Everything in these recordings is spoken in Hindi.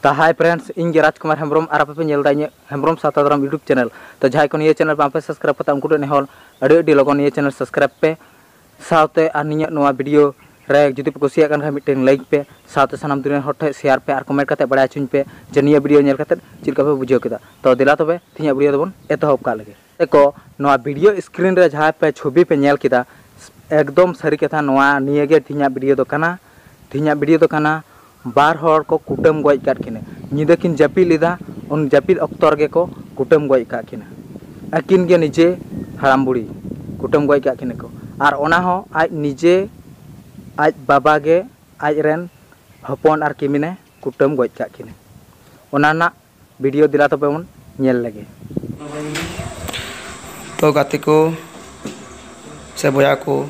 तो हाय फ्रेंड्स इन राजकुमार हेम्ब्रम और आपे नेलदा इन हेम्ब्रम सातादरम यूट्यूब चैनल तो जहाँ को ये चैनल पे सब्सक्राइब करता उनको नेहर अड़ी लगन ये चैनल सब्सक्राइब पे साथे और निया नोआ वीडियो रे जुदी पे कुसिया कान मिटन लाइक पे साथे सनाम दुनिया हर ठे शेयर पे और कमेंट करते बड़ा चुन पे जे निया वीडियो नेल करते चिलका पे बुझाव केदा तो दिला तबे तिया वीडियो दबन एतहब का लगे एको नोआ वीडियो स्क्रीन रे जहाँ पे छवि पे नेल केदा एकदम सारी कथा नोआ निया गे तिया वीडियो दो कना तिया वीडियो दो कना बार हर को कुटुम गज काट किने निदा किन जापी लेदा उन जापी अक्तर के को कुटुम गज काट किने अकिन के निजे हराम बुड़ी कुटुम गज काट किने को और ओना हो आज निजे आज बाबा गे आज रेन हपन और किमिने कुटुम गज काट किने ओना ना वीडियो दिला तो पेवन नेल लगे तो गाते को से बोया को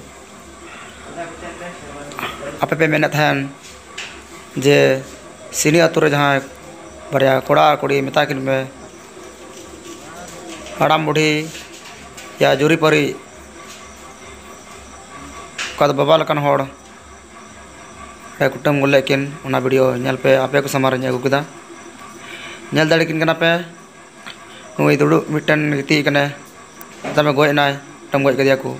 आपे पे मेहनत है जे सिनी आतुरे जहाँ बारिया कोड़ा कुड़ी मेता किन में हड़ाम बुढ़ी या जुरी परी का बाबा लकन होड़ कुटुम गुले किन उना वीडियो नेल पे आपे को समार अगू केदा नेल दाड़े किन कना पे नुई दुड़ु मिटन गिती कने तमे गoj नाय टम गoj कदिया को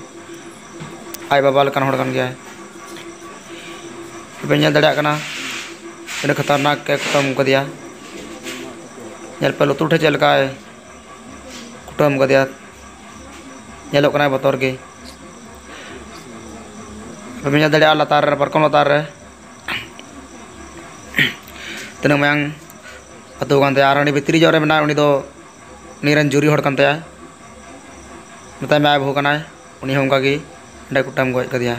आय बाबा लकन होड़ कन गया पे नेल दाड़ा कना इन्हें खतरनाक के कुटुम कर दिया नेल पे लुतुर ठे चलका कुटुम कर दिया नेलो कना बतौर के पे दड़ा लतार परकम लतार रे तना मयांग अतु कान तया आरणी भितरी जोरे मेना उनी दो नीरन जुरी होड़ कान तया मताय माय भो कना उनी होंका की कुटुम गoj कर दिया।